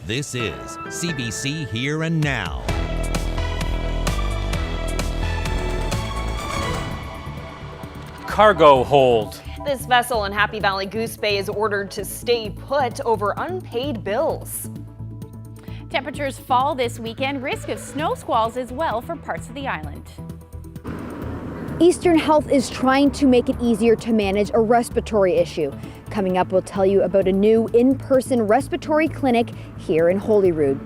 This is CBC Here and Now. Cargo hold. This vessel in Happy Valley Goose Bay is ordered to stay put over unpaid bills. Temperatures fall this weekend, risk of snow squalls as well for parts of the island. Eastern Health is trying to make it easier to manage a respiratory issue. Coming up, we'll tell you about a new in-person respiratory clinic here in Holyrood.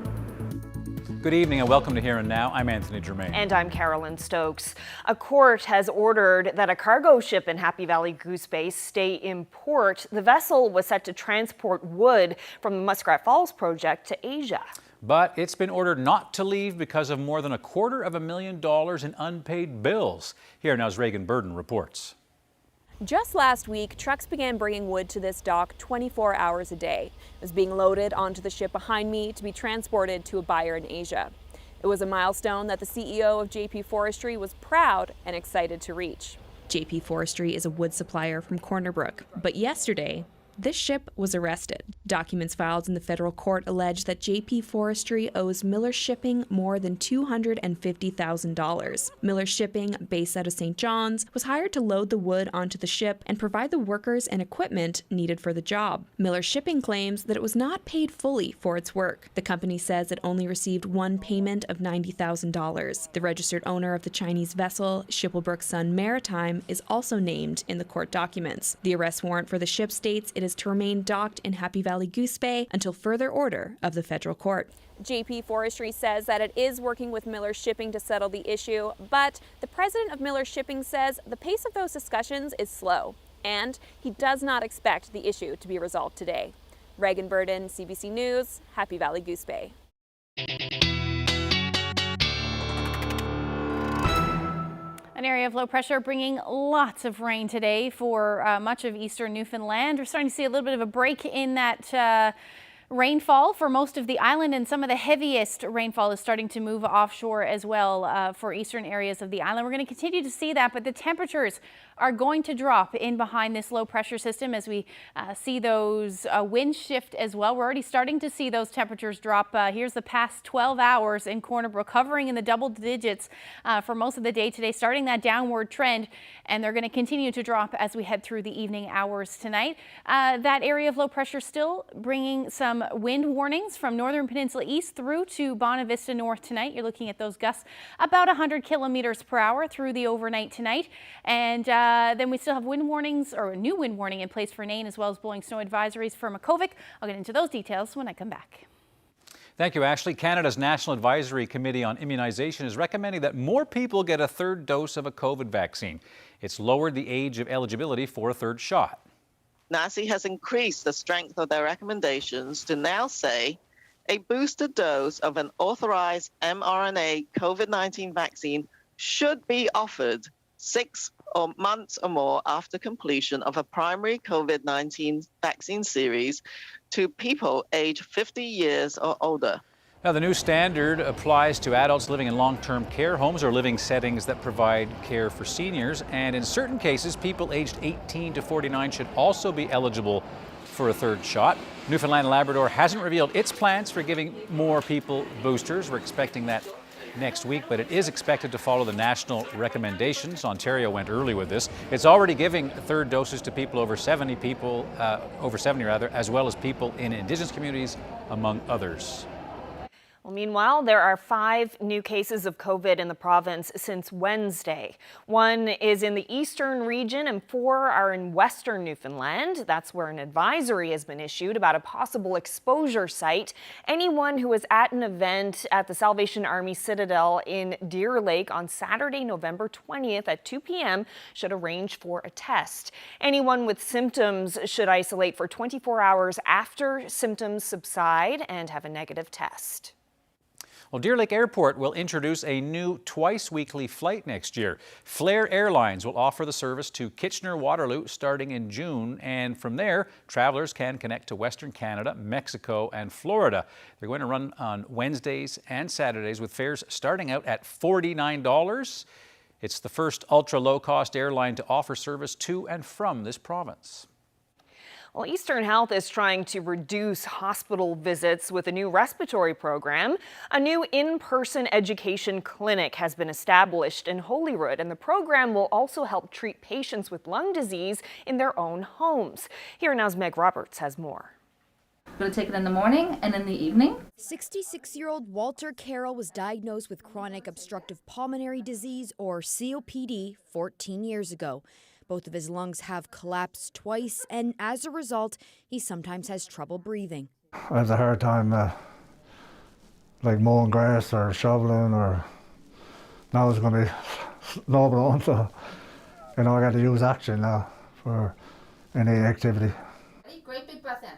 Good evening and welcome to Here and Now. I'm Anthony Germain. And I'm Carolyn Stokes. A court has ordered that a cargo ship in Happy Valley Goose Bay stay in port. The vessel was set to transport wood from the Muskrat Falls project to Asia. But it's been ordered not to leave because of more than $250,000 in unpaid bills. Here Now's Reagan Burden reports. Just last week, trucks began bringing wood to this dock 24 hours a day. It was being loaded onto the ship behind me to be transported to a buyer in Asia. It was a milestone that the CEO of JP Forestry was proud and excited to reach. JP Forestry is a wood supplier from Corner Brook, but yesterday, this ship was arrested. Documents filed in the federal court allege that JP Forestry owes Miller Shipping more than $250,000. Miller Shipping, based out of St. John's, was hired to load the wood onto the ship and provide the workers and equipment needed for the job. Miller Shipping claims that it was not paid fully for its work. The company says it only received one payment of $90,000. The registered owner of the Chinese vessel, Shippelbrook Sun Maritime, is also named in the court documents. The arrest warrant for the ship states it is to remain docked in Happy Valley Goose Bay until further order of the federal court. JP Forestry says that it is working with Miller Shipping to settle the issue, but the president of Miller Shipping says the pace of those discussions is slow, and he does not expect the issue to be resolved today. Reagan Burden, CBC News, Happy Valley Goose Bay. An area of low pressure bringing lots of rain today for much of eastern Newfoundland. We're starting to see a little bit of a break in that rainfall for most of the island, and some of the heaviest rainfall is starting to move offshore as well for eastern areas of the island. We're going to continue to see that, but the temperatures are going to drop in behind this low pressure system as we see those winds shift as well. We're already starting to see those temperatures drop. Here's the past 12 hours in Corner Brook, hovering in the double digits for most of the day today, starting that downward trend, and they're going to continue to drop as we head through the evening hours tonight. That area of low pressure still bringing some wind warnings from northern peninsula east through to Bonavista North tonight. You're looking at those gusts about 100 kilometers per hour through the overnight tonight, and then we still have wind warnings, or a new wind warning in place for Nain, as well as blowing snow advisories for Makovic. I'll get into those details when I come back. Thank you, Ashley. Canada's National Advisory Committee on Immunization is recommending that more people get a third dose of a COVID vaccine. It's lowered the age of eligibility for a third shot. NACI has increased the strength of their recommendations to now say a booster dose of an authorized mRNA COVID-19 vaccine should be offered 6 months or more after completion of a primary COVID-19 vaccine series to people aged 50 years or older. Now, the new standard applies to adults living in long-term care homes or living settings that provide care for seniors. And in certain cases, people aged 18 to 49 should also be eligible for a third shot. Newfoundland and Labrador hasn't revealed its plans for giving more people boosters. We're expecting that next week, but it is expected to follow the national recommendations. Ontario went early with this. It's already giving third doses to people over 70, as well as people in Indigenous communities, among others. Well, meanwhile, there are 5 new cases of COVID in the province since Wednesday. 1 is in the eastern region and 4 are in western Newfoundland. That's where an advisory has been issued about a possible exposure site. Anyone who was at an event at the Salvation Army Citadel in Deer Lake on Saturday, November 20th at 2 p.m. should arrange for a test. Anyone with symptoms should isolate for 24 hours after symptoms subside and have a negative test. Well, Deer Lake Airport will introduce a new twice-weekly flight next year. Flair Airlines will offer the service to Kitchener-Waterloo starting in June, and from there, travelers can connect to Western Canada, Mexico, and Florida. They're going to run on Wednesdays and Saturdays with fares starting out at $49. It's the first ultra-low-cost airline to offer service to and from this province. Well, Eastern Health is trying to reduce hospital visits with a new respiratory program. A new in-person education clinic has been established in Holyrood, and the program will also help treat patients with lung disease in their own homes. Here Now's Meg Roberts has more. I'm going to take it in the morning and in the evening. 66-year-old Walter Carroll was diagnosed with chronic obstructive pulmonary disease, or COPD, 14 years ago. Both of his lungs have collapsed twice, and as a result, he sometimes has trouble breathing. I have a hard time like mowing grass or shoveling, or now it's going to be snowblowing, so I got to use action now for any activity. Ready? Great big breath in.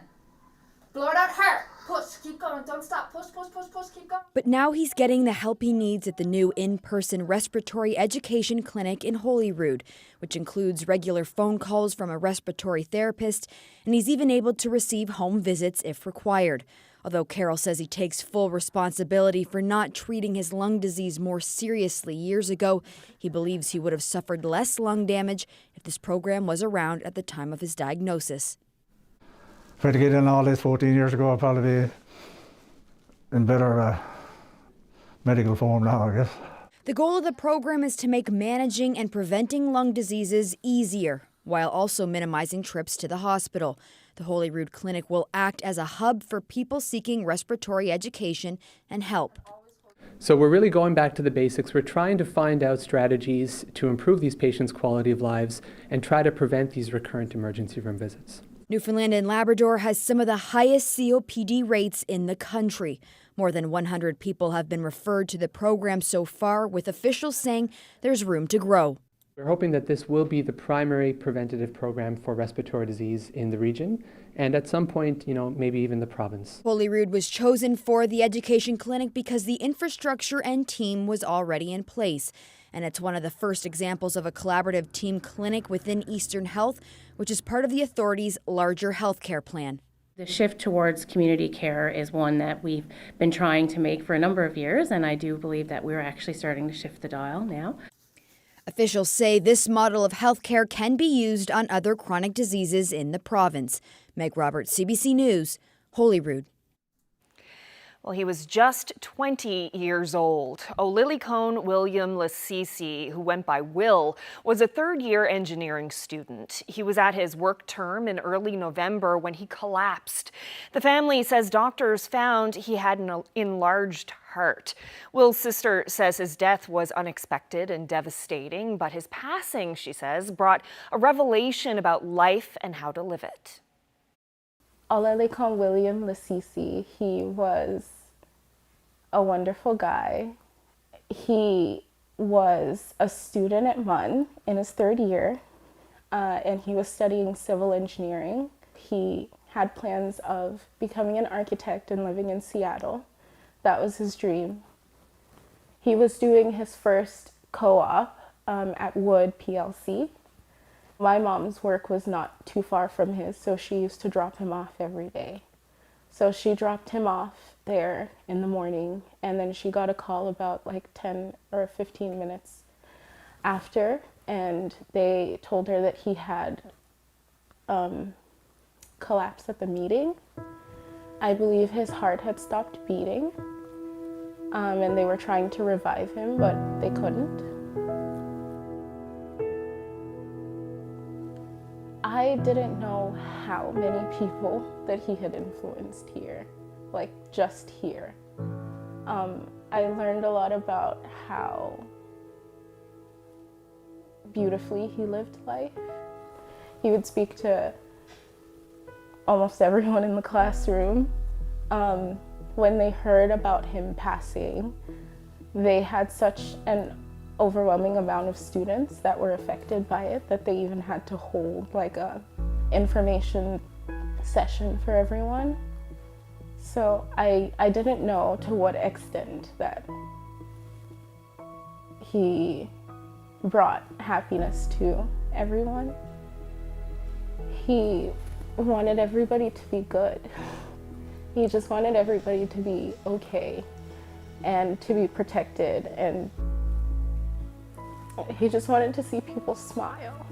Blow it out hard. Push. Keep going. Don't stop. Push, push, push, push. Keep going. But now he's getting the help he needs at the new in-person respiratory education clinic in Holyrood, which includes regular phone calls from a respiratory therapist, and he's even able to receive home visits if required. Although Carroll says he takes full responsibility for not treating his lung disease more seriously years ago, he believes he would have suffered less lung damage if this program was around at the time of his diagnosis. If I had to get in all this 14 years ago, I'd probably be in better medical form now, I guess. The goal of the program is to make managing and preventing lung diseases easier, while also minimizing trips to the hospital. The Holyrood Clinic will act as a hub for people seeking respiratory education and help. So we're really going back to the basics. We're trying to find out strategies to improve these patients' quality of lives and try to prevent these recurrent emergency room visits. Newfoundland and Labrador has some of the highest COPD rates in the country. More than 100 people have been referred to the program so far, with officials saying there's room to grow. We're hoping that this will be the primary preventative program for respiratory disease in the region, and at some point, maybe even the province. Holyrood was chosen for the education clinic because the infrastructure and team was already in place. And it's one of the first examples of a collaborative team clinic within Eastern Health, which is part of the authority's larger healthcare plan. The shift towards community care is one that we've been trying to make for a number of years, and I do believe that we're actually starting to shift the dial now. Officials say this model of healthcare can be used on other chronic diseases in the province. Meg Roberts, CBC News, Holyrood. Well, he was just 20 years old. O'Lilicone William Lassisi, who went by Will, was a third-year engineering student. He was at his work term in early November when he collapsed. The family says doctors found he had an enlarged heart. Will's sister says his death was unexpected and devastating, but his passing, she says, brought a revelation about life and how to live it. O'Lilicone William Lassisi, he was a wonderful guy. He was a student at MUN in his third year, and he was studying civil engineering. He had plans of becoming an architect and living in Seattle. That was his dream. He was doing his first co-op at Wood PLC. My mom's work was not too far from his, so she used to drop him off every day. So she dropped him off there in the morning, and then she got a call about like 10 or 15 minutes after, and they told her that he had collapsed at the meeting. I believe his heart had stopped beating, and they were trying to revive him, but they couldn't. I didn't know how many people that he had influenced here, like just here. I learned a lot about how beautifully he lived life. He would speak to almost everyone in the classroom. When they heard about him passing, they had such an overwhelming amount of students that were affected by it that they even had to hold like a information session for everyone. So I didn't know to what extent that he brought happiness to everyone. He wanted everybody to be good. He just wanted everybody to be okay and to be protected, and he just wanted to see people smile.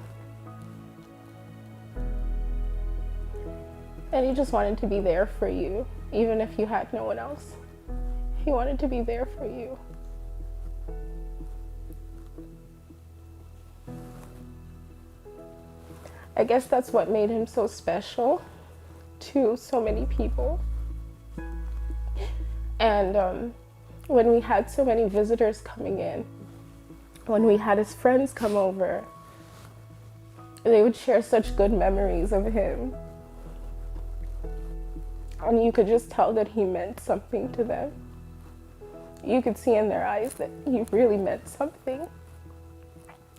And he just wanted to be there for you, even if you had no one else. He wanted to be there for you. I guess that's what made him so special to so many people. And when we had so many visitors coming in, when we had his friends come over, they would share such good memories of him. And you could just tell that he meant something to them. You could see in their eyes that he really meant something.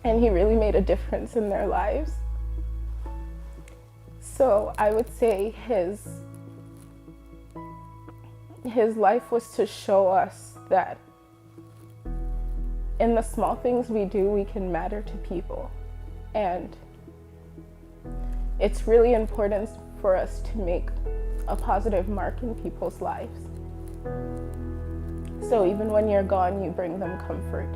And he really made a difference in their lives. So I would say his life was to show us that in the small things we do, we can matter to people. And it's really important for us to make a positive mark in people's lives. So even when you're gone, you bring them comfort.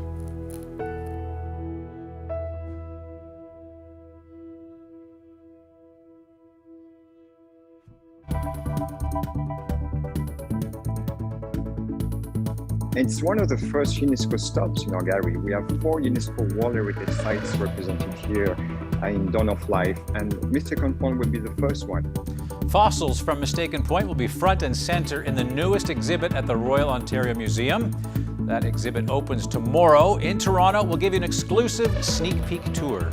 It's one of the first UNESCO stops in our gallery. We have 4 UNESCO World Heritage Sites represented here in Dawn of Life, and Mistaken Point will be the first one. Fossils from Mistaken Point will be front and center in the newest exhibit at the Royal Ontario Museum. That exhibit opens tomorrow in Toronto. We'll give you an exclusive sneak peek tour.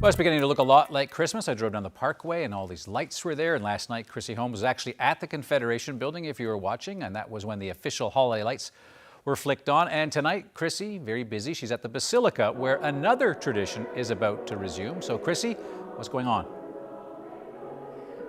Well, it's beginning to look a lot like Christmas. I drove down the Parkway and all these lights were there. And last night, Chrissy Holmes was actually at the Confederation Building, if you were watching, and that was when the official holiday lights were flicked on. And tonight, Chrissy, very busy. She's at the Basilica, where another tradition is about to resume. So, Chrissy, what's going on?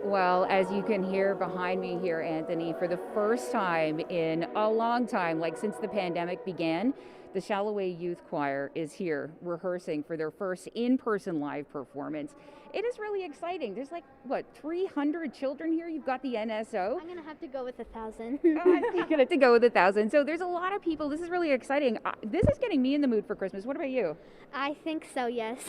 Well, as you can hear behind me here, Anthony, for the first time in a long time, like since the pandemic began, the Shalloway Youth Choir is here rehearsing for their first in-person live performance. It is really exciting. There's like, what, 300 children here? You've got the NSO. I'm going to have to go with 1,000. You're going to have to go with 1,000. So there's a lot of people. This is really exciting. This is getting me in the mood for Christmas. What about you? I think so, yes.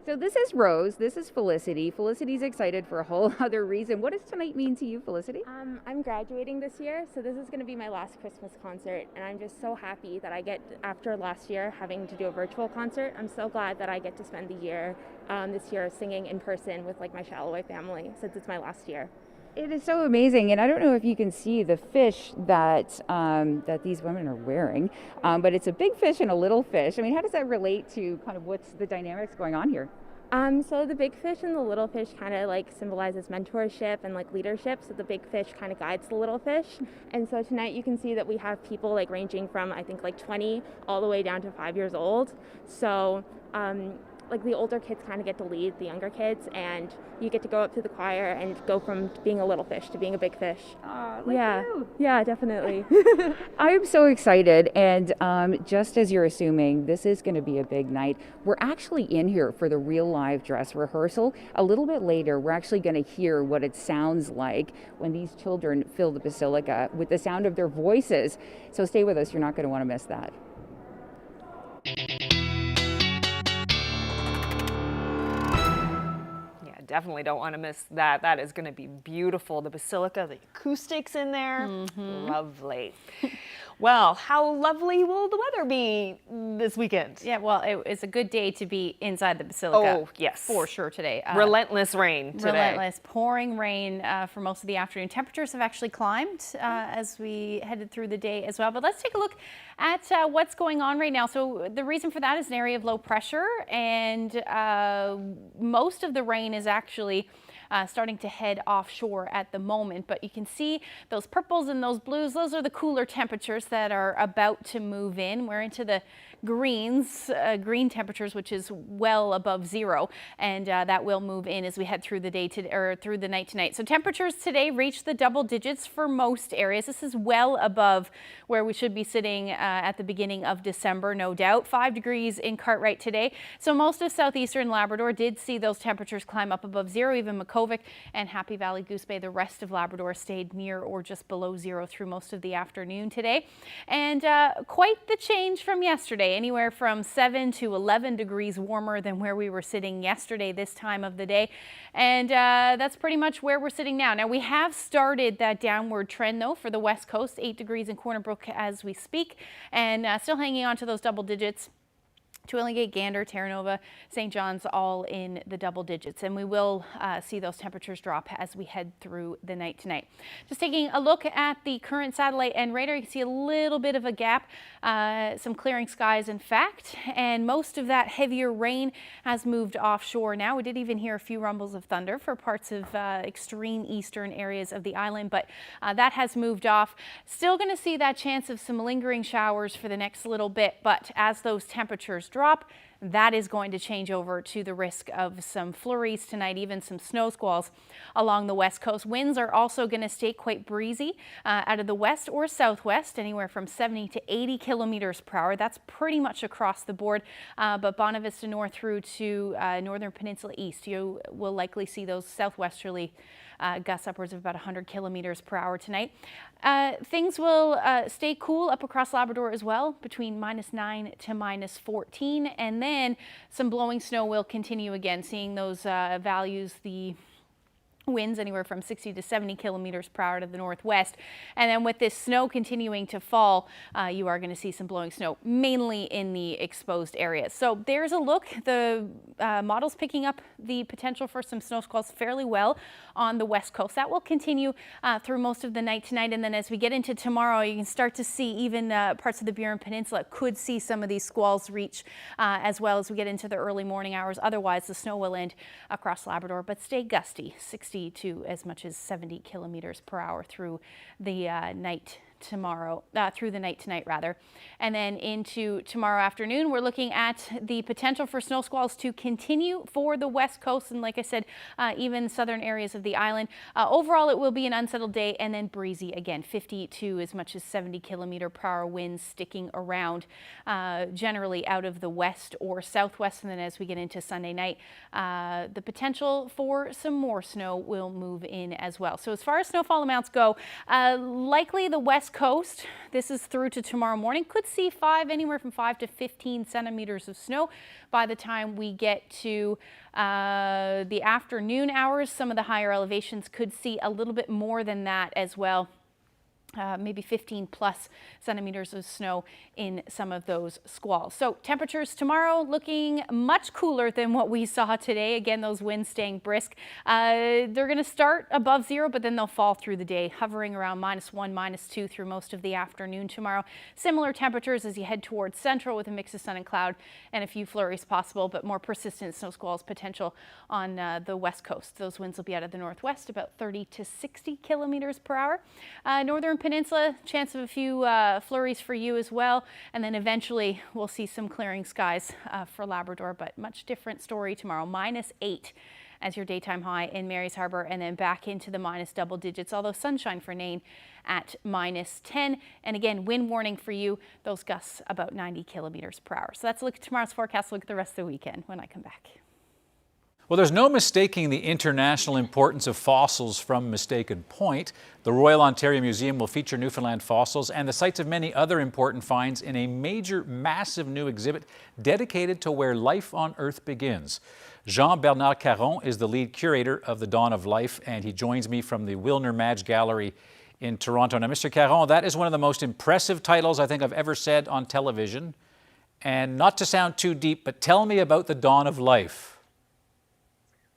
So this is Rose. This is Felicity. Felicity's excited for a whole other reason. What does tonight mean to you, Felicity? I'm graduating this year, so this is going to be my last Christmas concert, and I'm just so happy that I get, after last year having to do a virtual concert, I'm so glad that I get to spend the year this year singing in person with like my Shalloway family, since it's my last year. It is so amazing, and I don't know if you can see the fish that that these women are wearing, but it's a big fish and a little fish. I mean, how does that relate to kind of what's the dynamics going on here? So the big fish and the little fish kind of like symbolizes mentorship and like leadership. So the big fish kind of guides the little fish. And so tonight you can see that we have people like ranging from I think like 20 all the way down to 5 years old. So like the older kids kind of get to lead the younger kids, and you get to go up to the choir and go from being a little fish to being a big fish. Yeah, definitely. I'm so excited, and just as you're assuming, this is going to be a big night. We're actually in here for the real live dress rehearsal. A little bit later, we're actually going to hear what it sounds like when these children fill the Basilica with the sound of their voices. So stay with us, you're not going to want to miss that. Definitely don't want to miss that. That is going to be beautiful. The Basilica, the acoustics in there, lovely. Well, how lovely will the weather be this weekend? Yeah, well, it's a good day to be inside the Basilica. Oh, yes. For sure today. Relentless rain today. Relentless, pouring rain for most of the afternoon. Temperatures have actually climbed as we headed through the day as well. But let's take a look at what's going on right now. So the reason for that is an area of low pressure, and most of the rain is actually starting to head offshore at the moment, but you can see those purples and those blues. Those are the cooler temperatures that are about to move in. We're into the greens, green temperatures, which is well above zero, and that will move in as we head through the day through the night tonight. So temperatures today reach the double digits for most areas. This is well above where we should be sitting at the beginning of December, no doubt. 5 degrees in Cartwright today. So most of southeastern Labrador did see those temperatures climb up above zero. Even Makkovik and Happy Valley, Goose Bay, the rest of Labrador stayed near or just below zero through most of the afternoon today. And quite the change from yesterday. Anywhere from 7 to 11 degrees warmer than where we were sitting yesterday this time of the day. And that's pretty much where we're sitting now. Now we have started that downward trend though for the west coast, 8 degrees in Corner Brook as we speak, and still hanging on to those double digits. Twillingate, Gander, Terra Nova, St. John's all in the double digits, and we will see those temperatures drop as we head through the night tonight. Just taking a look at the current satellite and radar, you can see a little bit of a gap, some clearing skies in fact, and most of that heavier rain has moved offshore now. We did even hear a few rumbles of thunder for parts of extreme eastern areas of the island, but that has moved off. Still going to see that chance of some lingering showers for the next little bit, but as those temperatures drop, that is going to change over to the risk of some flurries tonight, even some snow squalls along the west coast. Winds are also going to stay quite breezy out of the west or southwest, anywhere from 70 to 80 kilometers per hour. That's pretty much across the board, but Bonavista North through to Northern Peninsula East, you will likely see those southwesterly gusts upwards of about 100 kilometers per hour tonight. Things will stay cool up across Labrador as well, between -9 to -14, and then some blowing snow will continue again, seeing those values, the Winds anywhere from 60 to 70 kilometers per hour to the northwest. And then with this snow continuing to fall, you are going to see some blowing snow, mainly in the exposed areas. So there's a look. The model's picking up the potential for some snow squalls fairly well on the west coast. That will continue through most of the night tonight. And then as we get into tomorrow, you can start to see even parts of the Burin Peninsula could see some of these squalls reach as well as we get into the early morning hours. Otherwise, the snow will end across Labrador, but stay gusty, 60 to as much as 70 kilometers per hour through the night tomorrow, through the night tonight rather. And then into tomorrow afternoon, we're looking at the potential for snow squalls to continue for the west coast. And like I said, even southern areas of the island. Overall, it will be an unsettled day and then breezy again, 50 to as much as 70 kilometer per hour winds sticking around generally out of the west or southwest. And then as we get into Sunday night, the potential for some more snow will move in as well. So as far as snowfall amounts go, likely the west coast, this is through to tomorrow morning, could see anywhere from 5 to 15 centimeters of snow. By the time we get to the afternoon hours, some of the higher elevations could see a little bit more than that as well. Maybe 15 plus centimeters of snow in some of those squalls. So temperatures tomorrow looking much cooler than what we saw today. Again, those winds staying brisk. They're going to start above zero, but then they'll fall through the day, hovering around -1, -2 through most of the afternoon tomorrow. Similar temperatures as you head towards central with a mix of sun and cloud and a few flurries possible, but more persistent snow squalls potential on the west coast. Those winds will be out of the northwest, about 30 to 60 kilometers per hour. Northern Peninsula, chance of a few flurries for you as well. And then eventually we'll see some clearing skies for Labrador, but much different story tomorrow. -8 as your daytime high in Mary's Harbour, and then back into the minus double digits, although sunshine for Nain at -10. And again, wind warning for you, those gusts about 90 kilometers per hour. So that's a look at tomorrow's forecast. Look at the rest of the weekend when I come back. Well, there's no mistaking the international importance of fossils from Mistaken Point. The Royal Ontario Museum will feature Newfoundland fossils and the sites of many other important finds in a major, massive new exhibit dedicated to where life on Earth begins. Jean-Bernard Caron is the lead curator of the Dawn of Life, and he joins me from the Wilner Madge Gallery in Toronto. Now, Mr. Caron, that is one of the most impressive titles I think I've ever said on television. And not to sound too deep, but tell me about the Dawn of Life.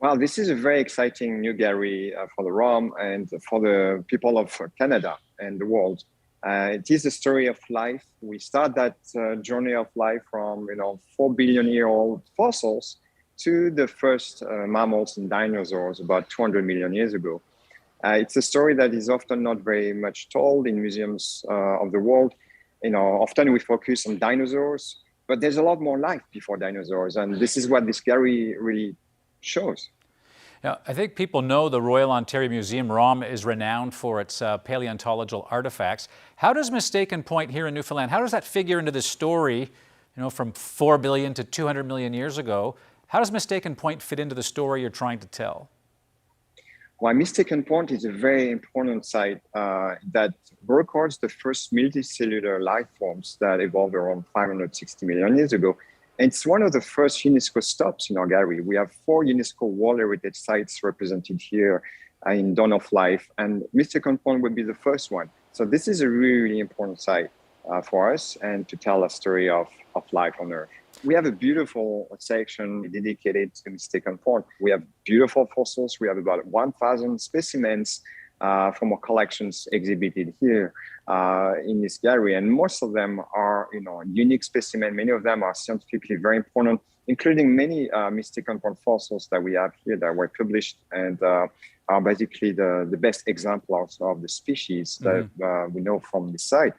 Well, this is a very exciting new gallery for the ROM and for the people of Canada and the world. It is the story of life. We start that journey of life from 4 billion-year-old fossils to the first mammals and dinosaurs about 200 million years ago. It's a story that is often not very much told in museums of the world. Often we focus on dinosaurs, but there's a lot more life before dinosaurs, and this is what this gallery really shows. Now, I think people know the Royal Ontario Museum, ROM, is renowned for its paleontological artifacts. How does Mistaken Point here in Newfoundland, how does that figure into this story, from 4 billion to 200 million years ago? How does Mistaken Point fit into the story you're trying to tell? Well, Mistaken Point is a very important site that records the first multicellular life forms that evolved around 560 million years ago. It's one of the first UNESCO stops in our gallery. We have 4 UNESCO World Heritage Sites represented here in Dawn of Life, and Mistaken Point would be the first one. So this is a really, really important site for us and to tell a story of life on Earth. We have a beautiful section dedicated to Mistaken Point. We have beautiful fossils. We have about 1,000 specimens from our collections exhibited here in this gallery, and most of them are, unique specimens. Many of them are scientifically very important, including many Mistaken Point fossils that we have here that were published and are basically the best examples of the species that we know from this site.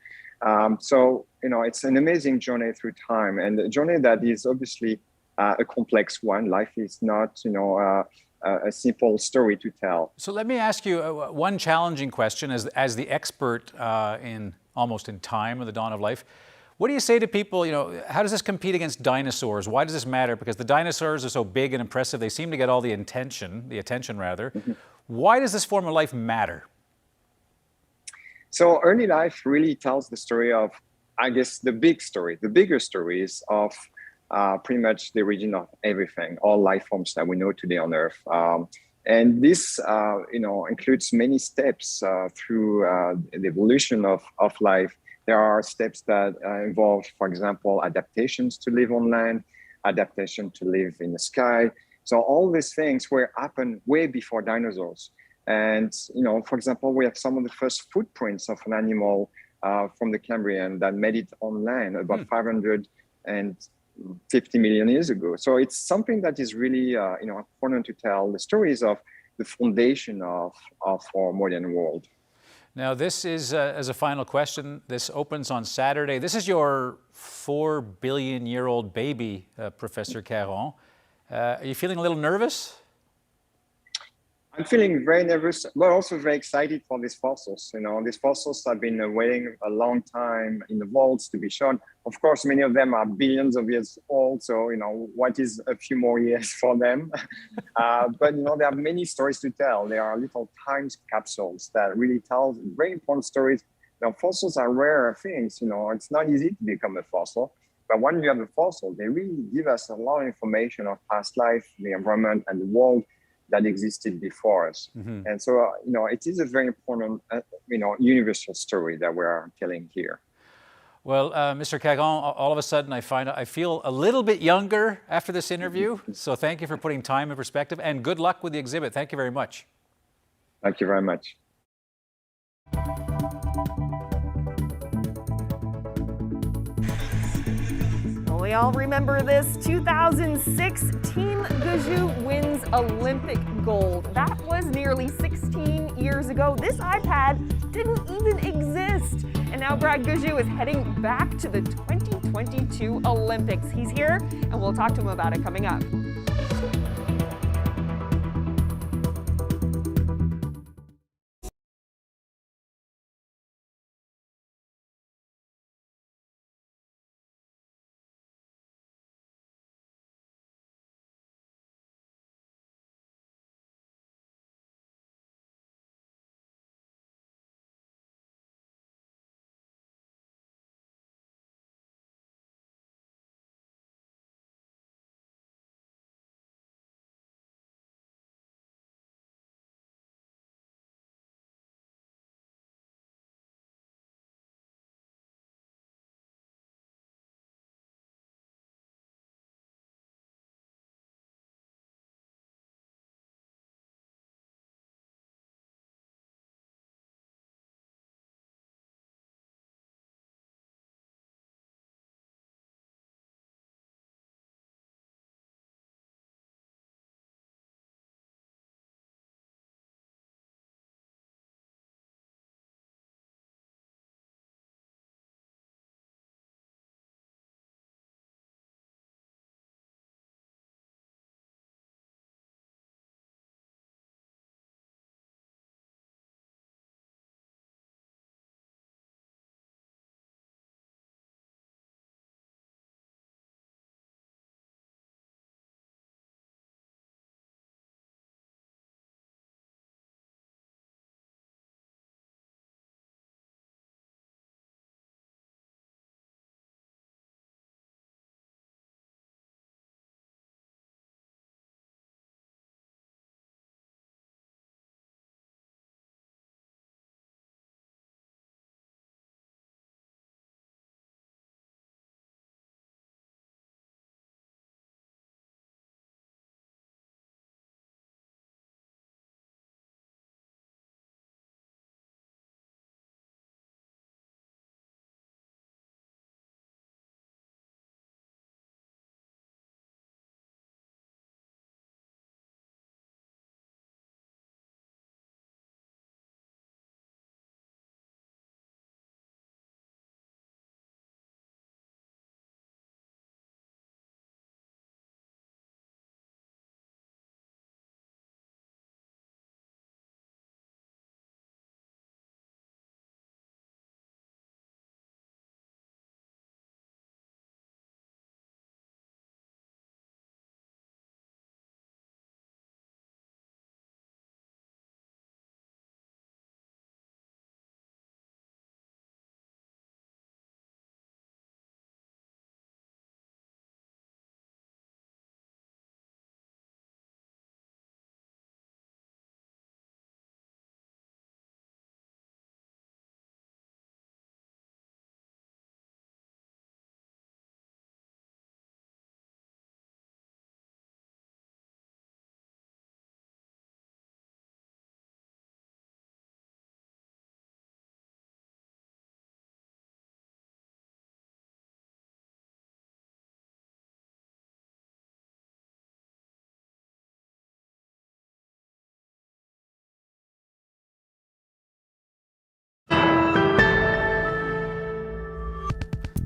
So, it's an amazing journey through time, and a journey that is obviously a complex one. Life is not, a simple story to tell. So let me ask you one challenging question as the expert almost in time of the Dawn of Life. What do you say to people, how does this compete against dinosaurs? Why does this matter? Because the dinosaurs are so big and impressive. They seem to get all the attention. Why does this form of life matter? So early life really tells the story of, I guess, the bigger stories of pretty much the origin of everything, all life forms that we know today on Earth. And this, includes many steps through the evolution of life. There are steps that involve, for example, adaptations to live on land, adaptation to live in the sky. So all these things were happened way before dinosaurs. And, for example, we have some of the first footprints of an animal from the Cambrian that made it on land about 550 million years ago. So it's something that is really, important to tell the stories of the foundation of our modern world. Now, this is, as a final question, this opens on Saturday. This is your 4 billion-year-old baby, Professor Caron. Are you feeling a little nervous? I'm feeling very nervous, but also very excited for these fossils. These fossils have been waiting a long time in the vaults to be shown. Of course, many of them are billions of years old. So, what is a few more years for them? But, there are many stories to tell. There are little time capsules that really tell very important stories. Fossils are rare things. It's not easy to become a fossil. But when you have a fossil, they really give us a lot of information of past life, the environment, and the world that existed before us. Mm-hmm. And so, it is a very important, universal story that we're telling here. Well, Mr. Caron, all of a sudden I feel a little bit younger after this interview. So thank you for putting time in perspective, and good luck with the exhibit. Thank you very much. Thank you very much. We all remember this. 2006, Team Gujou wins Olympic gold. That was nearly 16 years ago. This iPad didn't even exist. And now Brad Gujou is heading back to the 2022 Olympics. He's here, and we'll talk to him about it coming up.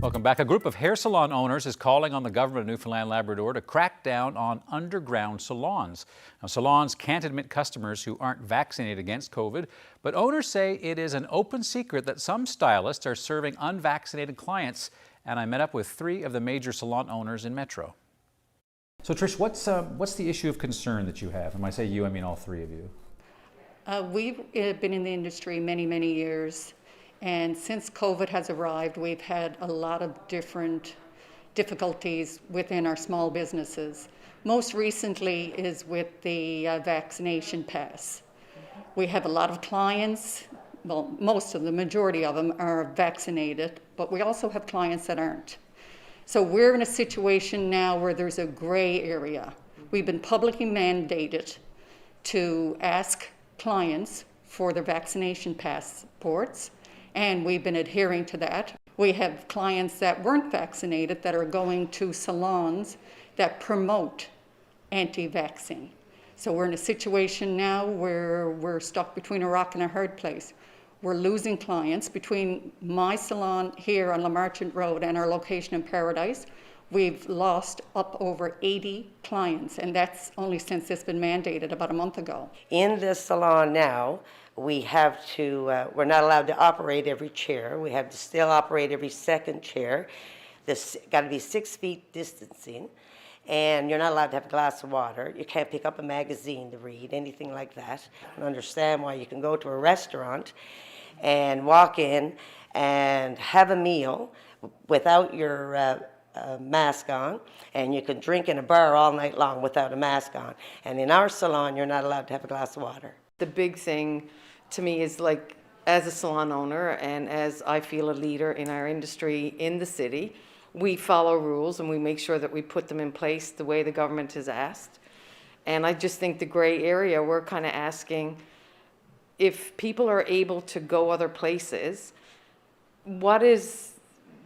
Welcome back. A group of hair salon owners is calling on the government of Newfoundland and Labrador to crack down on underground salons. Now, salons can't admit customers who aren't vaccinated against COVID, but owners say it is an open secret that some stylists are serving unvaccinated clients. And I met up with 3 of the major salon owners in Metro. So Trish, what's the issue of concern that you have? And when I say you, I mean all 3 of you. We've been in the industry many, many years. And since COVID has arrived, we've had a lot of different difficulties within our small businesses. Most recently is with the vaccination pass. We have a lot of clients, well, most of the majority of them are vaccinated, but we also have clients that aren't. So we're in a situation now where there's a gray area. We've been publicly mandated to ask clients for their vaccination passports, and we've been adhering to that. We have clients that weren't vaccinated that are going to salons that promote anti-vaccine. So we're in a situation now where we're stuck between a rock and a hard place. We're losing clients. Between my salon here on La Marchant Road and our location in Paradise, we've lost up over 80 clients, and that's only since it's been mandated about a month ago. In this salon now, we have to, we're not allowed to operate every chair. We have to still operate every second chair. There's got to be 6 feet distancing, and you're not allowed to have a glass of water. You can't pick up a magazine to read, anything like that. I don't understand why you can go to a restaurant and walk in and have a meal without your mask on, and you can drink in a bar all night long without a mask on. And in our salon, you're not allowed to have a glass of water. The big thing to me is, like, as a salon owner and as I feel a leader in our industry in the city, we follow rules and we make sure that we put them in place the way the government has asked. And I just think the gray area, we're kind of asking, if people are able to go other places, what is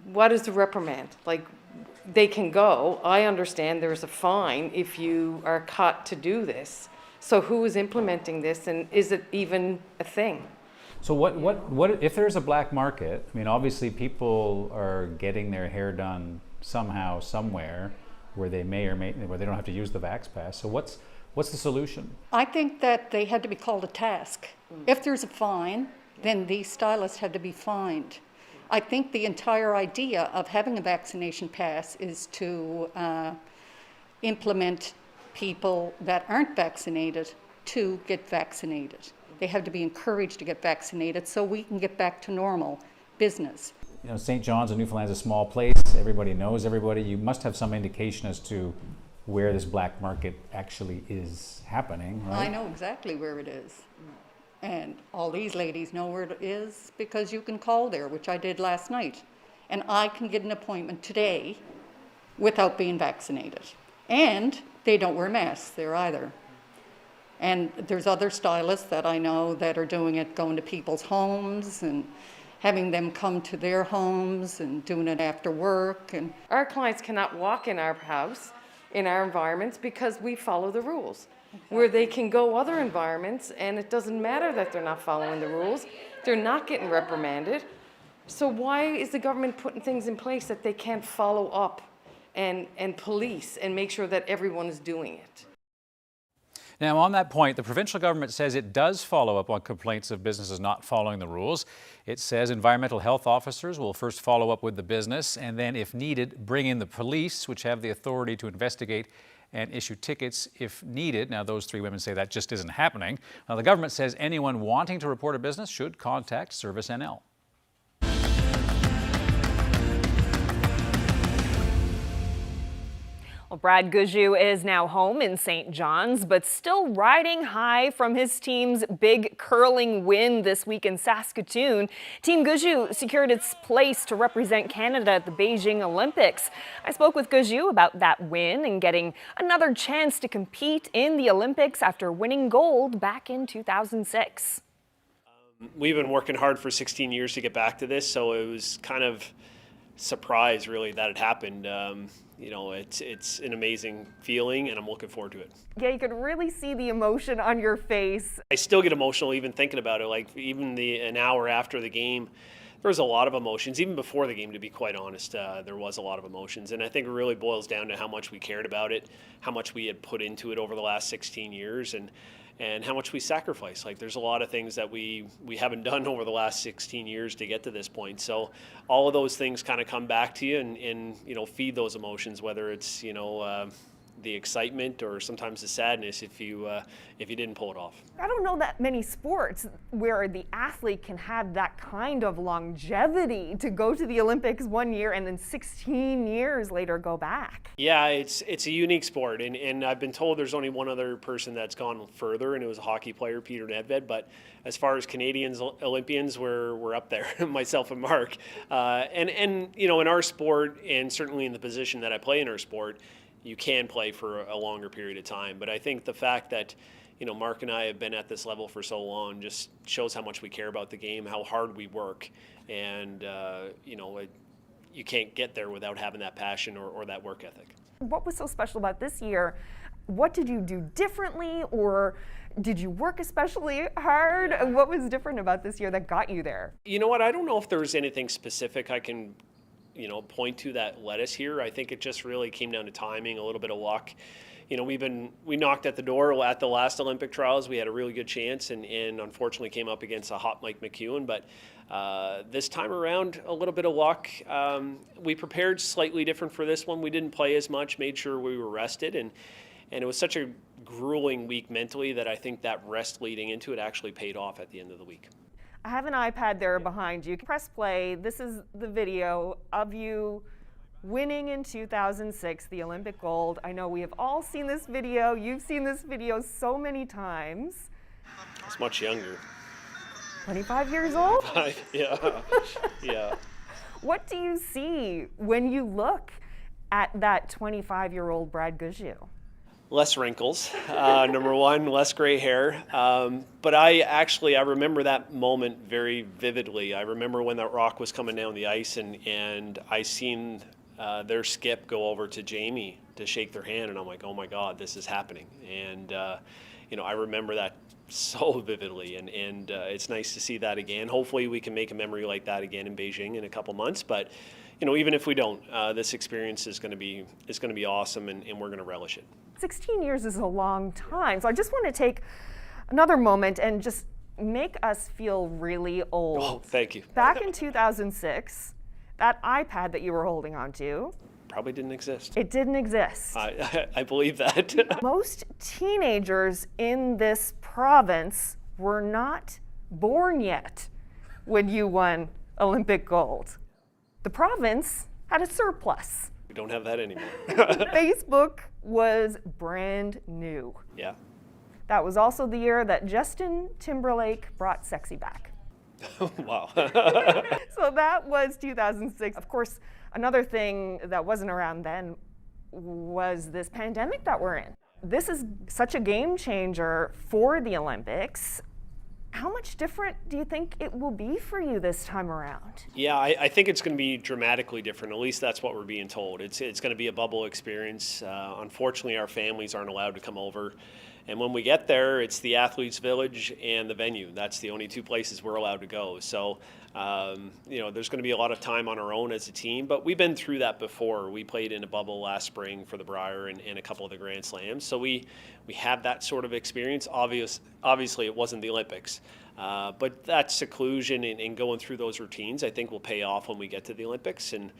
the reprimand? Like, they can go. I understand there's a fine if you are caught to do this. So who is implementing this, and is it even a thing? So what if there's a black market? I mean, obviously people are getting their hair done somehow, somewhere, where they may or may, where they don't have to use the Vax Pass. So what's the solution? I think that they had to be called a task. If there's a fine, then these stylists had to be fined. I think the entire idea of having a vaccination pass is to implement people that aren't vaccinated to get vaccinated. They have to be encouraged to get vaccinated so we can get back to normal business. You know, St. John's in Newfoundland is a small place. Everybody knows everybody. You must have some indication as to where this black market actually is happening, right? I know exactly where it is. And all these ladies know where it is because you can call there, which I did last night. And I can get an appointment today without being vaccinated. And they don't wear masks there either. And there's other stylists that I know that are doing it, going to people's homes and having them come to their homes and doing it after work. And our clients cannot walk in our house, in our environments, because we follow the rules. Exactly. Where they can go other environments and it doesn't matter that they're not following the rules. They're not getting reprimanded. So why is the government putting things in place that they can't follow up and police and make sure that everyone is doing it? Now, on that point, the provincial government says it does follow up on complaints of businesses not following the rules. It says environmental health officers will first follow up with the business and then, if needed, bring in the police, which have the authority to investigate and issue tickets if needed. Now, those 3 women say that just isn't happening. Now, the government says anyone wanting to report a business should contact Service NL. Well, Brad Gouju is now home in St. John's, but still riding high from his team's big curling win this week in Saskatoon. Team Gouju secured its place to represent Canada at the Beijing Olympics. I spoke with Gouju about that win and getting another chance to compete in the Olympics after winning gold back in 2006. We've been working hard for 16 years to get back to this, so it was kind of surprise really that it happened. You know, it's an amazing feeling and I'm looking forward to it. Yeah, you could really see the emotion on your face. I still get emotional even thinking about it. Like even an hour after the game, there was a lot of emotions, even before the game, to be quite honest. There was a lot of emotions, and I think it really boils down to how much we cared about it, how much we had put into it over the last 16 years, and how much we sacrificed. Like, there's a lot of things that we haven't done over the last 16 years to get to this point. So all of those things kind of come back to you and feed those emotions, whether it's, the excitement or sometimes the sadness if you didn't pull it off. I don't know that many sports where the athlete can have that kind of longevity to go to the Olympics one year and then 16 years later go back. Yeah, it's a unique sport, and I've been told there's only one other person that's gone further, and it was a hockey player, Peter Nedved. But as far as Canadians Olympians, we're up there, myself and Mark. And in our sport, and certainly in the position that I play in our sport, you can play for a longer period of time. But I think the fact that, Mark and I have been at this level for so long just shows how much we care about the game, how hard we work. And, you can't get there without having that passion or that work ethic. What was so special about this year? What did you do differently, or did you work especially hard? What was different about this year that got you there? You know what? I don't know if there's anything specific I can point to that led us here. I think it just really came down to timing, a little bit of luck. We knocked at the door at the last Olympic trials. We had a really good chance and unfortunately came up against a hot Mike McEwen. But this time around, a little bit of luck. We prepared slightly different for this one. We didn't play as much, made sure we were rested. And it was such a grueling week mentally that I think that rest leading into it actually paid off at the end of the week. I have an iPad there behind you. Press play. This is the video of you winning in 2006, the Olympic gold. I know we have all seen this video. You've seen this video so many times. It's much younger. 25 years old? Yeah. What do you see when you look at that 25-year-old Brad Gougeau? Less wrinkles, number one, less gray hair. But I remember that moment very vividly. I remember when that rock was coming down the ice and I seen their skip go over to Jamie to shake their hand, and I'm like, oh my God, this is happening. And, I remember that so vividly, and it's nice to see that again. Hopefully we can make a memory like that again in Beijing in a couple months, but even if we don't, this experience is going to be awesome, and we're going to relish it. 16 years is a long time. So I just want to take another moment and just make us feel really old. Oh, thank you. Back in 2006, that iPad that you were holding onto probably didn't exist. It didn't exist. I believe that. Most teenagers in this province were not born yet when you won Olympic gold. The province had a surplus. We don't have that anymore. Facebook was brand new. Yeah. That was also the year that Justin Timberlake brought sexy back. Wow. So that was 2006. Of course, another thing that wasn't around then was this pandemic that we're in. This is such a game changer for the Olympics. How much different do you think it will be for you this time around? Yeah, I think it's going to be dramatically different. At least that's what we're being told. It's going to be a bubble experience. Unfortunately, our families aren't allowed to come over. And when we get there, it's the athletes' village and the venue. That's the only two places we're allowed to go. So, there's going to be a lot of time on our own as a team. But we've been through that before. We played in a bubble last spring for the Brier and a couple of the Grand Slams. So we had that sort of experience. Obviously, it wasn't the Olympics. But that seclusion and going through those routines, I think, will pay off when we get to the Olympics. And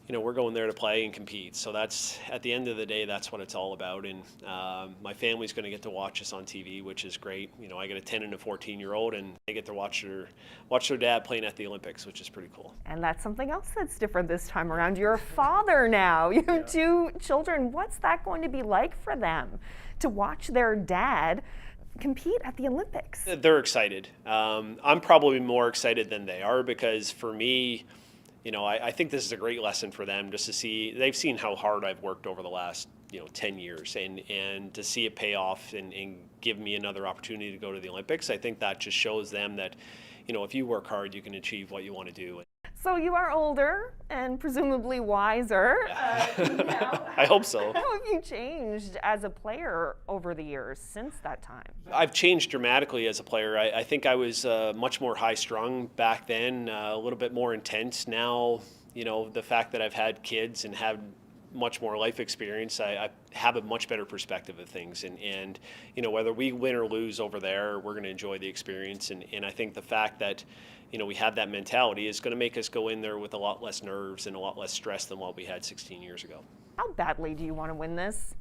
we're going there to play and compete. So that's, at the end of the day, that's what it's all about. And my family's going to get to watch us on TV, which is great. I got a 10 and a 14-year-old, and they get to watch their dad playing at the Olympics, which is pretty cool. And that's something else that's different this time around. You're a father now. You have two children. What's that going to be like for them to watch their dad compete at the Olympics? They're excited. I'm probably more excited than they are, because for me, I think this is a great lesson for them, just to see, they've seen how hard I've worked over the last, 10 years, and to see it pay off and give me another opportunity to go to the Olympics. I think that just shows them that, if you work hard, you can achieve what you want to do. So you are older and presumably wiser. I hope so. How have you changed as a player over the years since that time? I've changed dramatically as a player. I think I was much more high-strung back then, a little bit more intense. Now, the fact that I've had kids and had much more life experience, I have a much better perspective of things. And whether we win or lose over there, we're going to enjoy the experience. And I think the fact that we have that mentality is going to make us go in there with a lot less nerves and a lot less stress than what we had 16 years ago. How badly do you want to win this?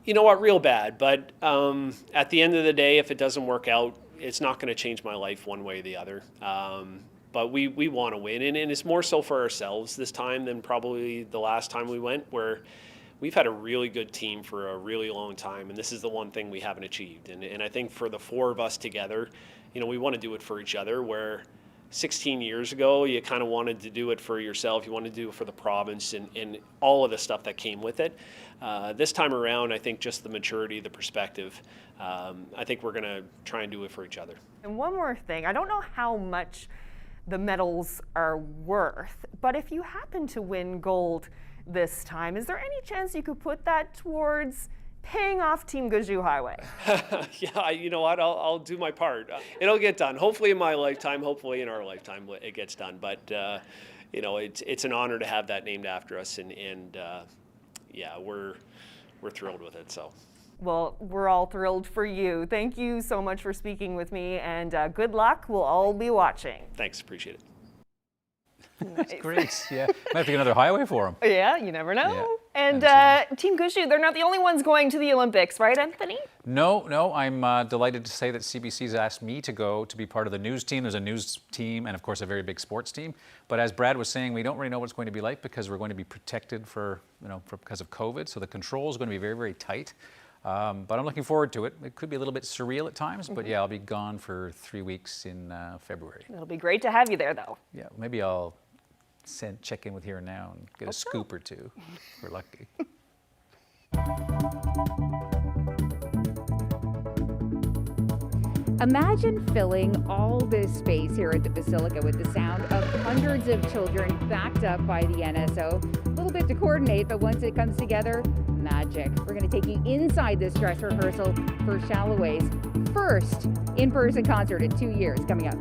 You know what, real bad. But at the end of the day, if it doesn't work out, it's not going to change my life one way or the other. But we want to win, and it's more so for ourselves this time than probably the last time we went, where we've had a really good team for a really long time, and this is the one thing we haven't achieved. And I think for the four of us together, we want to do it for each other, where 16 years ago, you kind of wanted to do it for yourself, you wanted to do it for the province and all of the stuff that came with it. This time around, I think just the maturity, the perspective, I think we're going to try and do it for each other. And one more thing, I don't know how much the medals are worth, but if you happen to win gold this time, is there any chance you could put that towards paying off Team Guzhou Highway? Yeah, you know what? I'll do my part. It'll get done. Hopefully in my lifetime. Hopefully in our lifetime it gets done. But it's an honor to have that named after us, and yeah, we're thrilled with it. So. Well, we're all thrilled for you. Thank you so much for speaking with me, and good luck. We'll all be watching. Thanks, appreciate it. That's great. Yeah, might have to get another highway for them. Yeah, you never know. Yeah. And Team Guzhou, they're not the only ones going to the Olympics, right, Anthony? No. I'm delighted to say that CBC's asked me to go to be part of the news team. There's a news team and, of course, a very big sports team. But as Brad was saying, we don't really know what it's going to be like because we're going to be protected because of COVID. So the control is going to be very, very tight. But I'm looking forward to it. It could be a little bit surreal at times, but yeah, I'll be gone for 3 weeks in February. It'll be great to have you there, though. Yeah, maybe I'll check in with Here and Now and get a scoop or two. If we're lucky. Imagine filling all this space here at the Basilica with the sound of hundreds of children backed up by the NSO. A little bit to coordinate, but once it comes together, magic. We're going to take you inside this dress rehearsal for Shalloway's first in-person concert in 2 years coming up.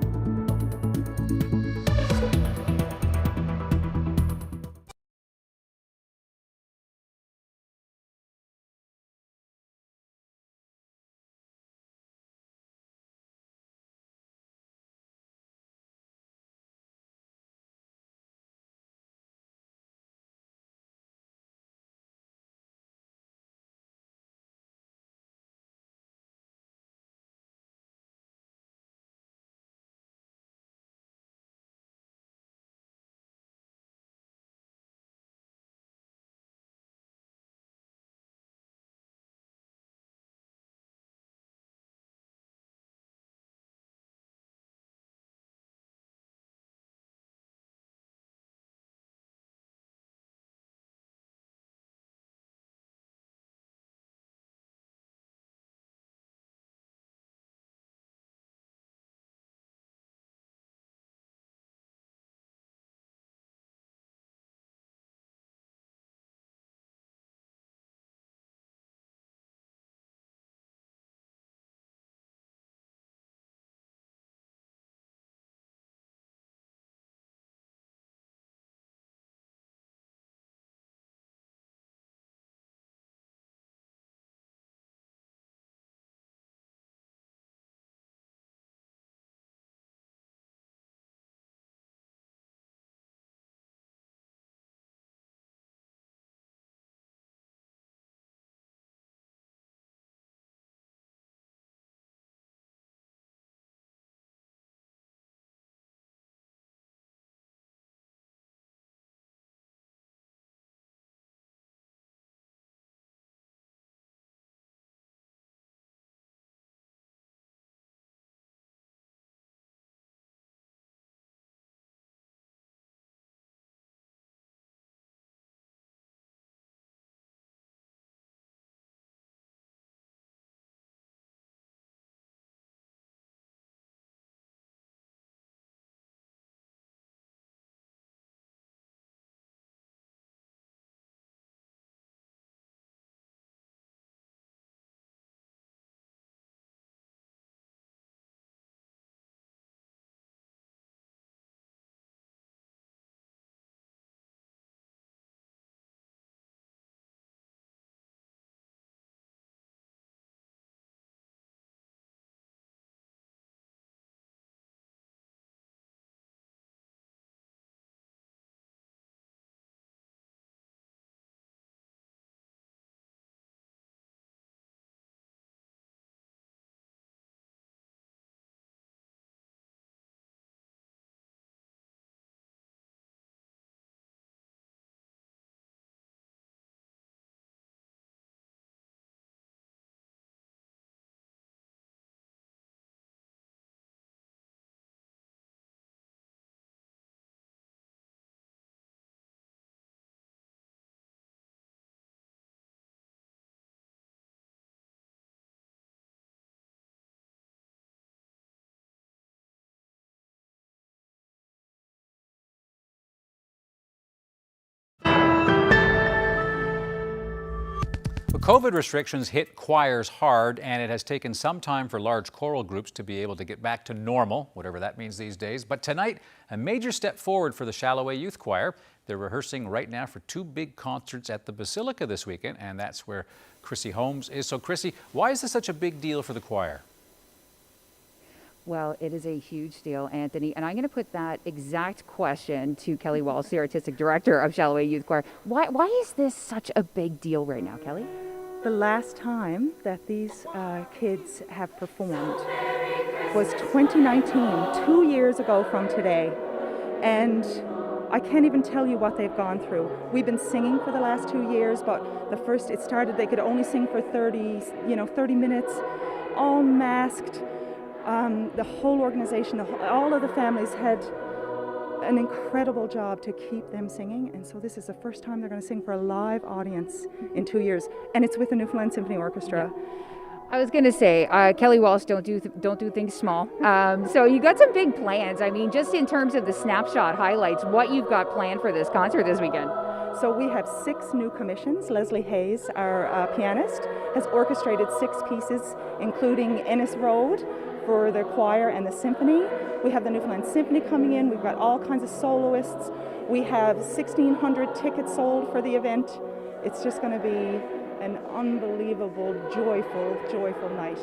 The COVID restrictions hit choirs hard, and it has taken some time for large choral groups to be able to get back to normal, whatever that means these days. But tonight, a major step forward for the Shalloway Youth Choir. They're rehearsing right now for 2 big concerts at the Basilica this weekend, and that's where Chrissy Holmes is. So Chrissy, why is this such a big deal for the choir? Well, it is a huge deal, Anthony, and I'm going to put that exact question to Kelly Walsh, the Artistic Director of Shalloway Youth Choir. Why is this such a big deal right now, Kelly? The last time that these kids have performed was 2019, 2 years ago from today, and I can't even tell you what they've gone through. We've been singing for the last 2 years, but it started, they could only sing for 30 minutes, all masked. The whole organization, all of the families had an incredible job to keep them singing, and so this is the first time they're going to sing for a live audience in 2 years, and it's with the Newfoundland Symphony Orchestra. Yeah. I was going to say, Kelly Walsh, don't do things small. So you got some big plans. I mean, just in terms of the snapshot highlights, what you've got planned for this concert this weekend. So we have 6 new commissions. Leslie Hayes, our pianist, has orchestrated 6 pieces, including Ennis Road for the choir and the symphony. We have the Newfoundland Symphony coming in. We've got all kinds of soloists. We have 1,600 tickets sold for the event. It's just going to be an unbelievable, joyful night.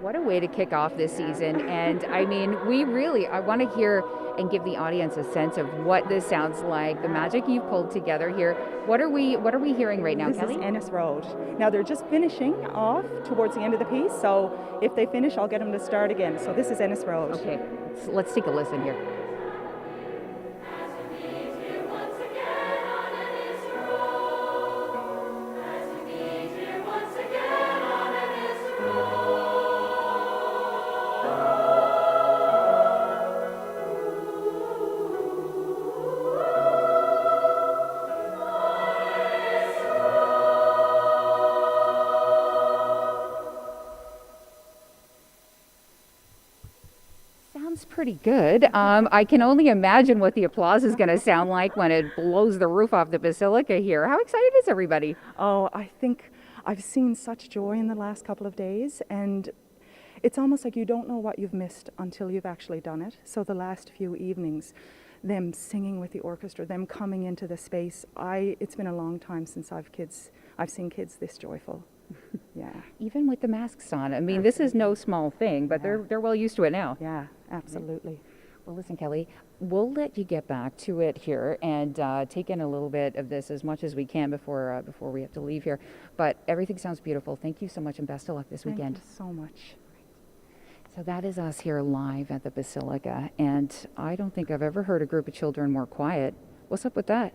What a way to kick off this season. And I mean, I want to hear and give the audience a sense of what this sounds like, the magic you've pulled together here. What are we hearing right now, Kelly? This is Ennis Road. Now they're just finishing off towards the end of the piece, so if they finish, I'll get them to start again. So this is Ennis Road. Okay, let's take a listen here. Pretty good. I can only imagine what the applause is going to sound like when it blows the roof off the Basilica here. How excited is everybody? Oh, I think I've seen such joy in the last couple of days, and it's almost like you don't know what you've missed until you've actually done it. So the last few evenings, them singing with the orchestra, them coming into the space, it's been a long time since I've seen kids this joyful. Yeah. Even with the masks on. I mean, this is no small thing, but they're well used to it now. Yeah, absolutely. Well, listen, Kelly, we'll let you get back to it here and take in a little bit of this as much as we can before we have to leave here. But everything sounds beautiful. Thank you so much, and best of luck this weekend. Thank you so much. So that is us here live at the Basilica, and I don't think I've ever heard a group of children more quiet. What's up with that?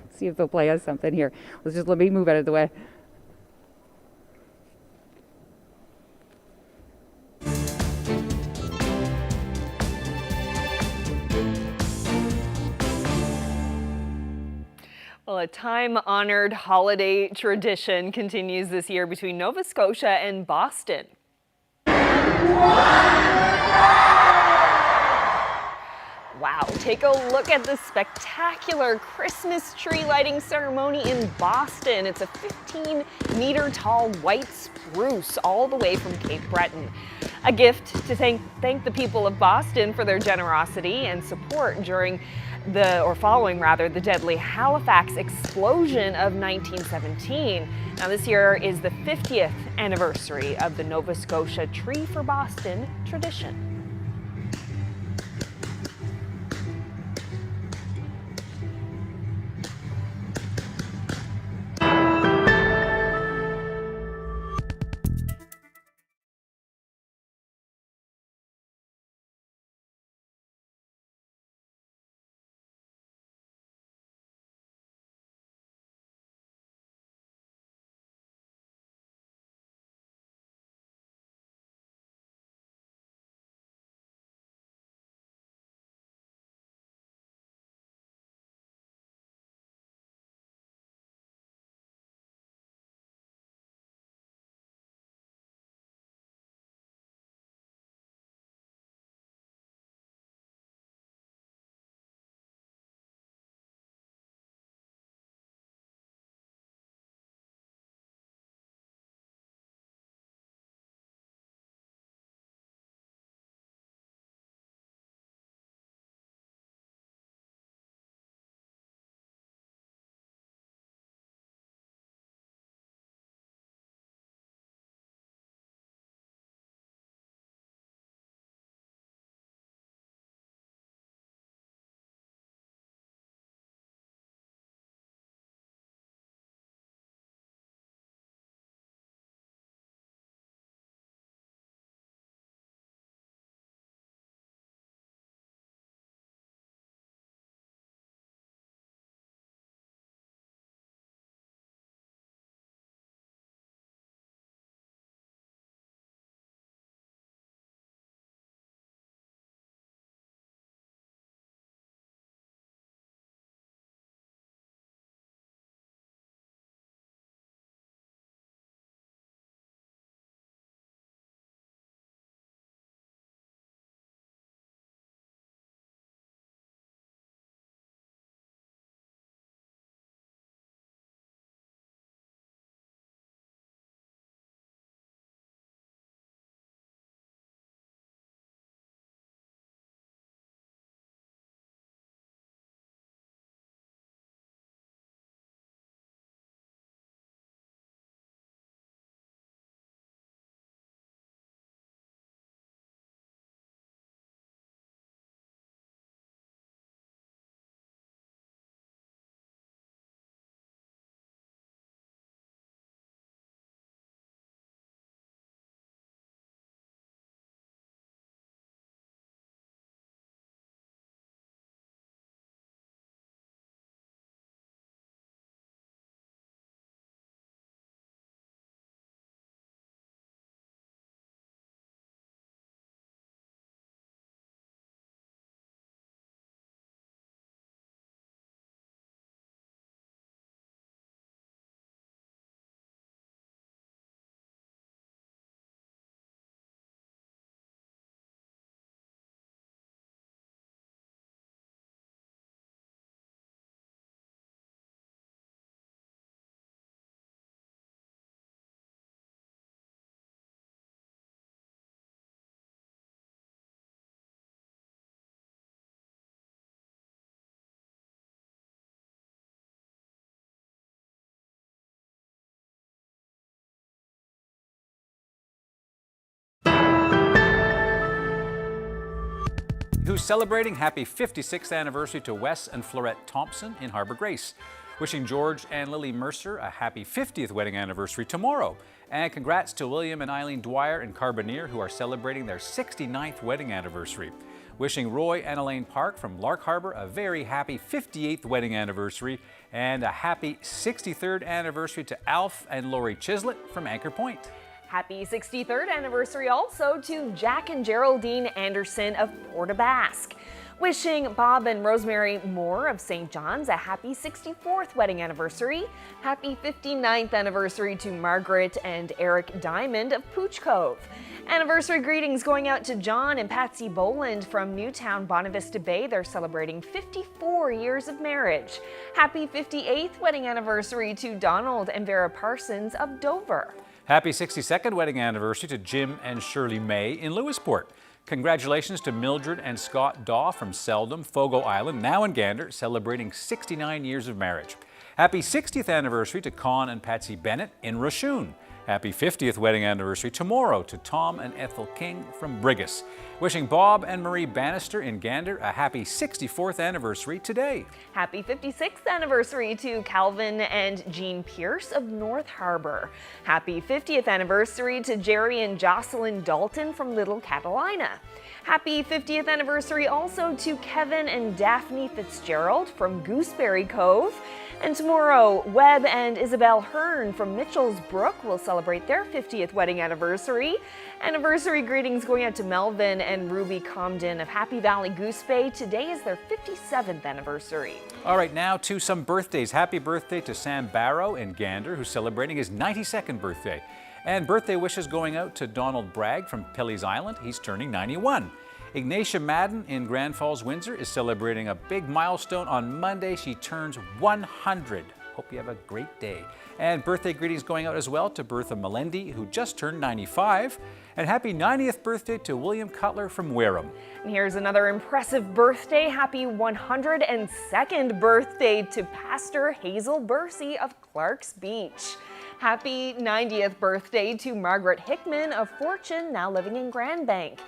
See if they'll play us something here. Let me move out of the way. Well, a time-honored holiday tradition continues this year between Nova Scotia and Boston. Wow, take a look at the spectacular Christmas tree lighting ceremony in Boston. It's a 15-meter tall white spruce all the way from Cape Breton. A gift to thank the people of Boston for their generosity and support during following the deadly Halifax explosion of 1917. Now this year is the 50th anniversary of the Nova Scotia Tree for Boston tradition. Who's celebrating? Happy 56th anniversary to Wes and Florette Thompson in Harbour Grace. Wishing George and Lily Mercer a happy 50th wedding anniversary tomorrow. And congrats to William and Eileen Dwyer in Carbonear, who are celebrating their 69th wedding anniversary. Wishing Roy and Elaine Park from Lark Harbour a very happy 58th wedding anniversary and a happy 63rd anniversary to Alf and Lori Chislett from Anchor Point. Happy 63rd anniversary also to Jack and Geraldine Anderson of Port aux Basques. Wishing Bob and Rosemary Moore of St. John's a happy 64th wedding anniversary. Happy 59th anniversary to Margaret and Eric Diamond of Pooch Cove. Anniversary greetings going out to John and Patsy Boland from Newtown, Bonavista Bay. They're celebrating 54 years of marriage. Happy 58th wedding anniversary to Donald and Vera Parsons of Dover. Happy 62nd wedding anniversary to Jim and Shirley May in Lewisport. Congratulations to Mildred and Scott Daw from Seldom, Fogo Island, now in Gander, celebrating 69 years of marriage. Happy 60th anniversary to Con and Patsy Bennett in Roshoon. Happy 50th wedding anniversary tomorrow to Tom and Ethel King from Brigus. Wishing Bob and Marie Bannister in Gander a happy 64th anniversary today. Happy 56th anniversary to Calvin and Jean Pierce of North Harbour. Happy 50th anniversary to Jerry and Jocelyn Dalton from Little Catalina. Happy 50th anniversary also to Kevin and Daphne Fitzgerald from Gooseberry Cove. And tomorrow, Webb and Isabel Hearn from Mitchell's Brook will celebrate their 50th wedding anniversary. Anniversary greetings going out to Melvin and Ruby Comden of Happy Valley Goose Bay. Today is their 57th anniversary. All right, now to some birthdays. Happy birthday to Sam Barrow in Gander, who's celebrating his 92nd birthday. And birthday wishes going out to Donald Bragg from Pilley's Island. He's turning 91. Ignatia Madden in Grand Falls, Windsor is celebrating a big milestone on Monday. She turns 100. Hope you have a great day. And birthday greetings going out as well to Bertha Melendi, who just turned 95. And happy 90th birthday to William Cutler from Wareham. And here's another impressive birthday. Happy 102nd birthday to Pastor Hazel Bursey of Clark's Beach. Happy 90th birthday to Margaret Hickman of Fortune, now living in Grand Bank.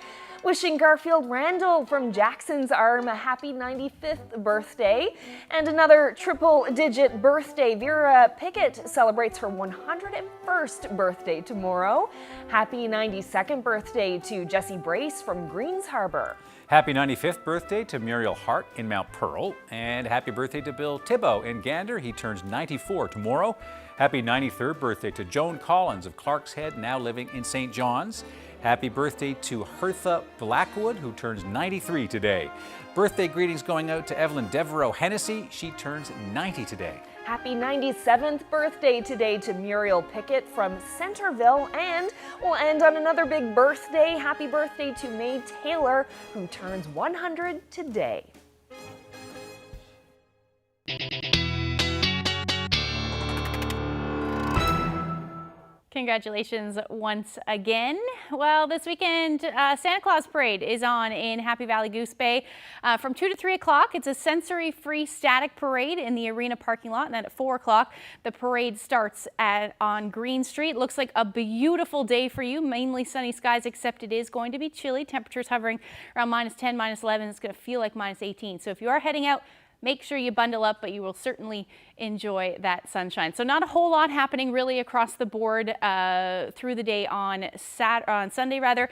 Wishing Garfield Randall from Jackson's Arm a happy 95th birthday. And another triple-digit birthday. Vera Pickett celebrates her 101st birthday tomorrow. Happy 92nd birthday to Jessie Brace from Greens Harbor. Happy 95th birthday to Muriel Hart in Mount Pearl. And happy birthday to Bill Thibault in Gander. He turns 94 tomorrow. Happy 93rd birthday to Joan Collins of Clark's Head, now living in St. John's. Happy birthday to Hertha Blackwood, who turns 93 today. Birthday greetings going out to Evelyn Devereaux Hennessy. She turns 90 today. Happy 97th birthday today to Muriel Pickett from Centerville. And we'll end on another big birthday. Happy birthday to May Taylor, who turns 100 today. Congratulations once again. Well, this weekend, Santa Claus Parade is on in Happy Valley Goose Bay from 2 to 3 o'clock. It's a sensory-free static parade in the arena parking lot, and then at 4 o'clock, the parade starts on Green Street. Looks like a beautiful day for you, mainly sunny skies, except it is going to be chilly. Temperatures hovering around -10, -11. It's going to feel like -18. So if you are heading out, make sure you bundle up, but you will certainly enjoy that sunshine. So not a whole lot happening really across the board through the day on Sunday rather.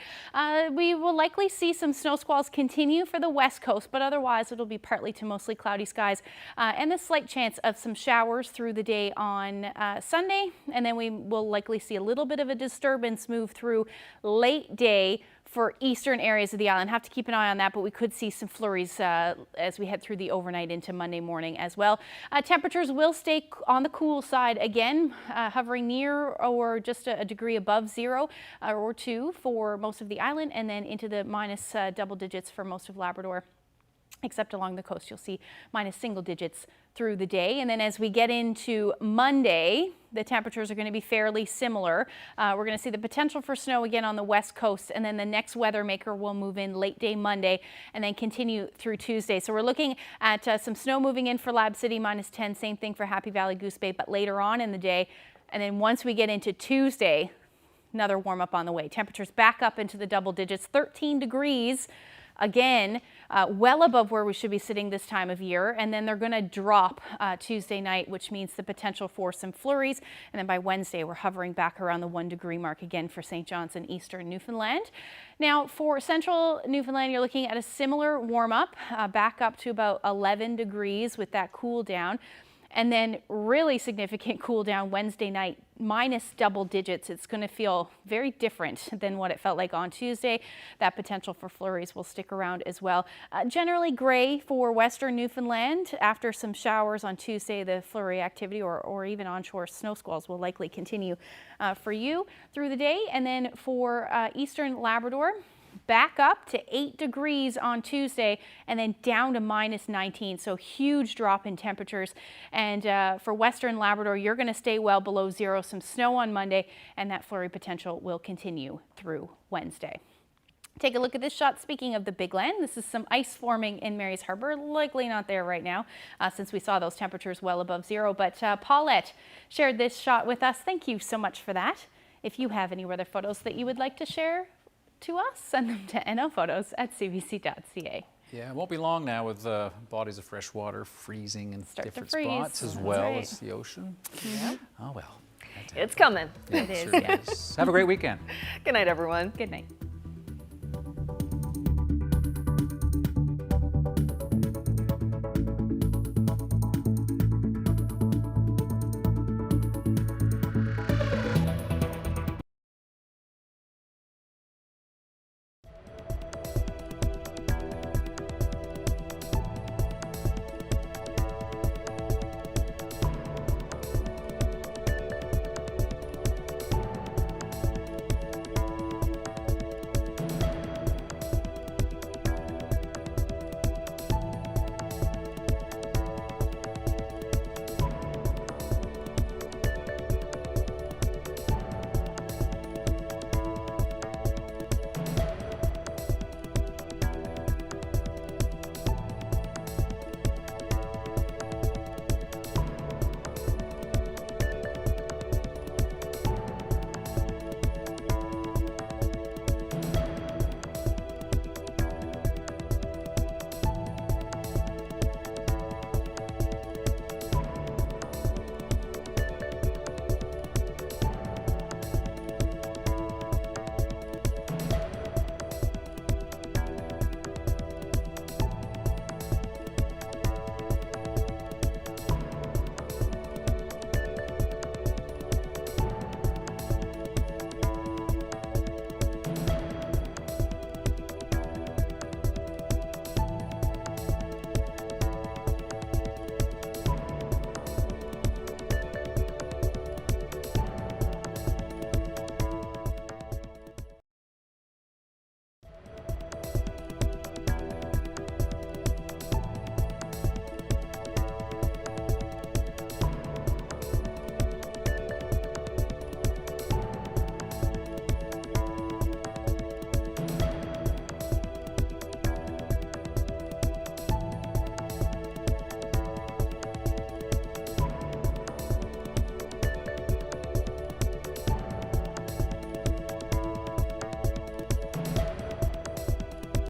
We will likely see some snow squalls continue for the west coast, but otherwise it'll be partly to mostly cloudy skies and a slight chance of some showers through the day on Sunday. And then we will likely see a little bit of a disturbance move through late day for eastern areas of the island. Have to keep an eye on that, but we could see some flurries as we head through the overnight into Monday morning as well. Temperatures will stay on the cool side again, hovering near or just a degree above 0 or 2 for most of the island, and then into the minus double digits for most of Labrador. Except along the coast, you'll see minus single digits through the day. And then as we get into Monday, the temperatures are going to be fairly similar. We're going to see the potential for snow again on the west coast, and then the next weather maker will move in late day Monday and then continue through Tuesday. So we're looking at some snow moving in for Lab City, -10. Same thing for Happy Valley Goose Bay, but later on in the day. And then once we get into Tuesday, another warm up on the way. Temperatures back up into the double digits, 13 degrees. Again, well above where we should be sitting this time of year. And then they're going to drop Tuesday night, which means the potential for some flurries. And then by Wednesday, we're hovering back around the 1 degree mark again for St. John's and eastern Newfoundland. Now for central Newfoundland, you're looking at a similar warm up, back up to about 11 degrees with that cool down. And then really significant cool down Wednesday night, minus double digits. It's going to feel very different than what it felt like on Tuesday. That potential for flurries will stick around as well. Generally gray for western Newfoundland. After some showers on Tuesday, the flurry activity or even onshore snow squalls will likely continue for you through the day. And then for eastern Labrador, back up to 8 degrees on Tuesday and then down to minus 19. So huge drop in temperatures. And for western Labrador, you're going to stay well below zero. Some snow on Monday, and that flurry potential will continue through Wednesday. Take a look at this shot. Speaking of the Big Land, this is some ice forming in Mary's Harbor. Likely not there right now since we saw those temperatures well above zero. But Paulette shared this shot with us. Thank you so much for that. If you have any weather photos that you would like to share to us, send them to nophotos@cbc.ca. Yeah, it won't be long now with bodies of fresh water freezing in different freeze. spots as well as the ocean. Yeah. Oh well. It's coming. Yeah, it is. Have a great weekend. Good night, everyone. Good night.